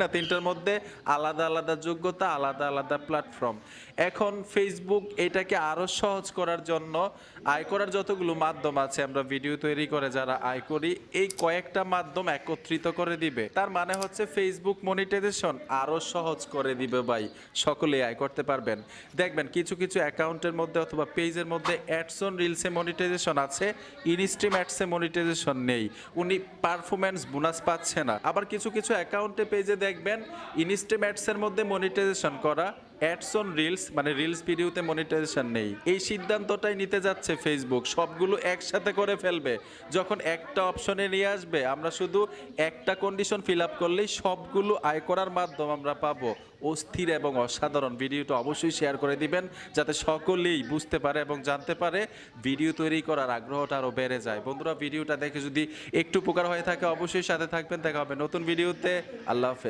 না? তিনটার মধ্যে আলাদা আলাদা যোগ্যতা, আলাদা আলাদা প্ল্যাটফর্ম। এখন ফেসবুক এটাকে আরো সহজ করার জন্য আয় করার যতগুলো মাধ্যম আছে, আমরা ভিডিও তৈরি করে যারা আয় করি, এই কয়েকটা মাধ্যম একত্রিত করে দিবে। তার মানে হচ্ছে ফেসবুক মনিটাইজেশন আরো সহজ করে দিবে ভাই, সকলেই আয় করতে পারবেন। দেখবেন কিছু কিছু অ্যাকাউন্টের মধ্যে অথবা পেজের মধ্যে অ্যাডস অন রিলসে মনিটাইজেশন আছে, ইনস্ট্রিম অ্যাডসে মনিটাইজেশন নেই, উনি পারফরম্যান্স বোনাস পাচ্ছে না। আবার কিছু কিছু অ্যাকাউন্টে পেজে দেখবেন ইনস্ট্রিম অ্যাডসের মধ্যে মনিটাইজেশন করা, অ্যাডস অন রিলস মানে রিলস ভিডিওতে মনিটাইজেশন নেই। এই সিদ্ধান্তটাই নিতে যাচ্ছে ফেসবুক, সবগুলো একসাথে করে ফেলবে। যখন একটা অপশনে নিয়ে আসবে, আমরা শুধু একটা কন্ডিশন ফিল আপ করলেই সবগুলো আয় করার মাধ্যম আমরা পাবো। অস্থির এবং অসাধারণ। ভিডিওটা অবশ্যই শেয়ার করে দিবেন যাতে সকলেই বুঝতে পারে এবং জানতে পারে, ভিডিও তৈরি করার আগ্রহটা আরও বেড়ে যায়। বন্ধুরা, ভিডিওটা দেখে যদি একটু উপকার হয়ে থাকে অবশ্যই সাথে থাকবেন। দেখা হবে নতুন ভিডিওতে। আল্লাহ হাফেজ।